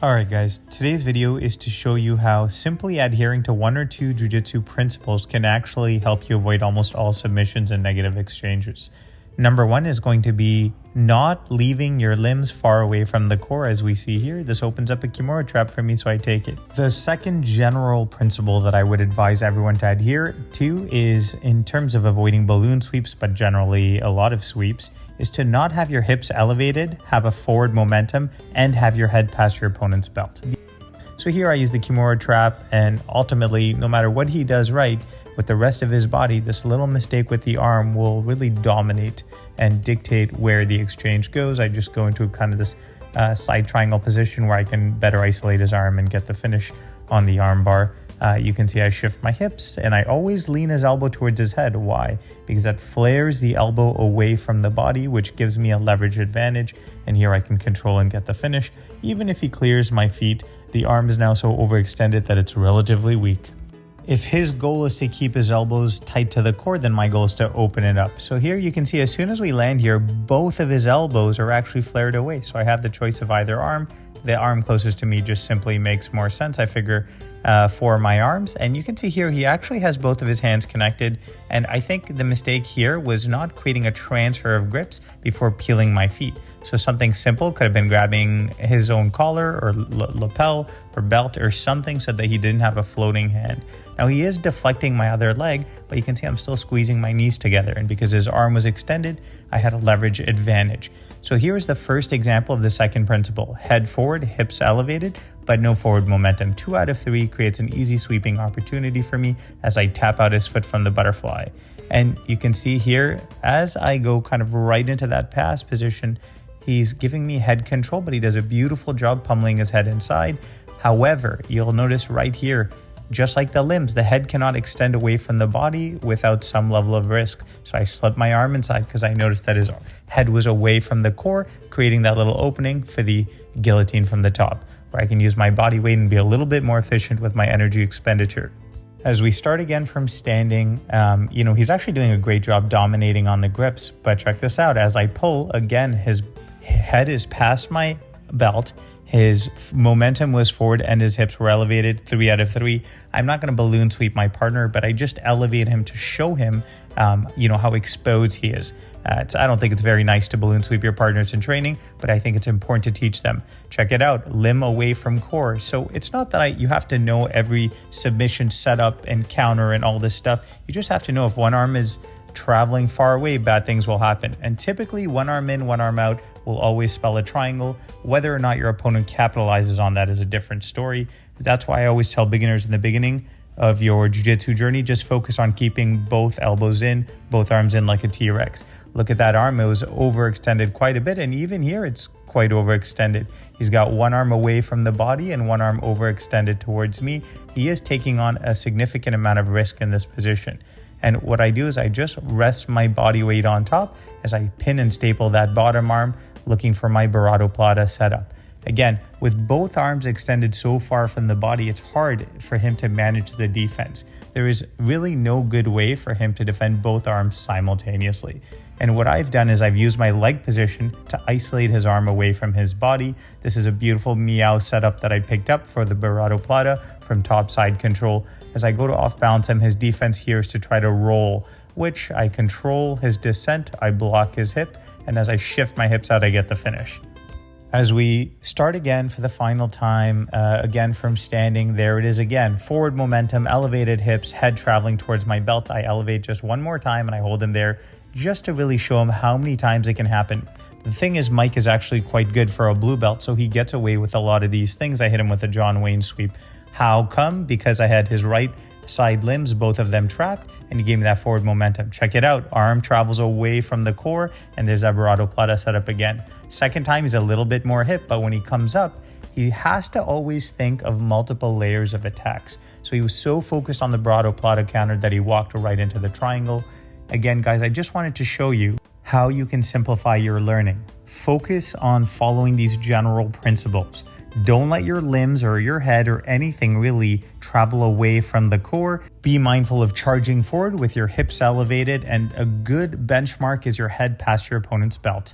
Alright guys, today's video is to show you how simply adhering to one or two jiu-jitsu principles can actually help you avoid almost all submissions and negative exchanges. Number one is going to be not leaving your limbs far away from the core, as we see here. This opens up a Kimura trap for me, so I take it. The second general principle that I would advise everyone to adhere to is, in terms of avoiding balloon sweeps, but generally a lot of sweeps, is to not have your hips elevated, have a forward momentum, and have your head past your opponent's belt. So here I use the Kimura trap, and ultimately, no matter what he does right, with the rest of his body, this little mistake with the arm will really dominate and dictate where the exchange goes. I just go into kind of this side triangle position where I can better isolate his arm and get the finish on the arm bar. You can see I shift my hips and I always lean his elbow towards his head. Why? Because that flares the elbow away from the body, which gives me a leverage advantage. And here I can control and get the finish. Even if he clears my feet, the arm is now so overextended that it's relatively weak. If his goal is to keep his elbows tight to the core, then my goal is to open it up. So here you can see as soon as we land here, both of his elbows are actually flared away. So I have the choice of either arm. The arm closest to me just simply makes more sense, I figure, for my arms. And you can see here, he actually has both of his hands connected. And I think the mistake here was not creating a transfer of grips before peeling my feet. So something simple could have been grabbing his own collar or lapel or belt or something so that he didn't have a floating hand. Now he is deflecting my other leg, but you can see I'm still squeezing my knees together. And because his arm was extended, I had a leverage advantage. So here's the first example of the second principle. Head forward, hips elevated, but no forward momentum. 2 out of 3 creates an easy sweeping opportunity for me as I tap out his foot from the butterfly. And you can see here, as I go kind of right into that pass position, he's giving me head control, but he does a beautiful job pummeling his head inside. However, you'll notice right here, just like the limbs, the head cannot extend away from the body without some level of risk. So I slipped my arm inside because I noticed that his head was away from the core, creating that little opening for the guillotine from the top, where I can use my body weight and be a little bit more efficient with my energy expenditure. As we start again from standing, he's actually doing a great job dominating on the grips, but check this out. As I pull, again, his head is past my belt. His momentum was forward and his hips were elevated. 3 out of 3. I'm not going to balloon sweep my partner, but I just elevate him to show him, how exposed he is. I don't think it's very nice to balloon sweep your partners in training, but I think it's important to teach them. Check it out, limb away from core. So it's not that you have to know every submission setup and counter and all this stuff. You just have to know if one arm is traveling far away, bad things will happen. And typically one arm in, one arm out will always spell a triangle. Whether or not your opponent capitalizes on that is a different story. That's why I always tell beginners in the beginning of your jiu-jitsu journey, just focus on keeping both elbows in, both arms in like a T-Rex. Look at that arm, it was overextended quite a bit, and even here it's quite overextended. He's got one arm away from the body and one arm overextended towards me. He is taking on a significant amount of risk in this position. And what I do is I just rest my body weight on top as I pin and staple that bottom arm, looking for my Barado Plata setup. Again, with both arms extended so far from the body, it's hard for him to manage the defense. There is really no good way for him to defend both arms simultaneously. And what I've done is I've used my leg position to isolate his arm away from his body. This is a beautiful meow setup that I picked up for the Barado Plata from top side control. As I go to off balance him, his defense here is to try to roll, which I control his descent, I block his hip, and as I shift my hips out, I get the finish. As we start again for the final time, again from standing, there it is again. Forward momentum, elevated hips, head traveling towards my belt. I elevate just one more time and I hold him there just to really show him how many times it can happen. The thing is, Mike is actually quite good for a blue belt, so he gets away with a lot of these things. I hit him with a John Wayne sweep. How come? Because I had his right side limbs, both of them trapped, and he gave me that forward momentum. Check it out. Arm travels away from the core, and there's that Barado Plata setup again. Second time, he's a little bit more hip, but when he comes up, he has to always think of multiple layers of attacks. So he was so focused on the Barado Plata counter that he walked right into the triangle. Again, guys, I just wanted to show you how you can simplify your learning. Focus on following these general principles. Don't let your limbs or your head or anything really travel away from the core. Be mindful of charging forward with your hips elevated, and a good benchmark is your head past your opponent's belt.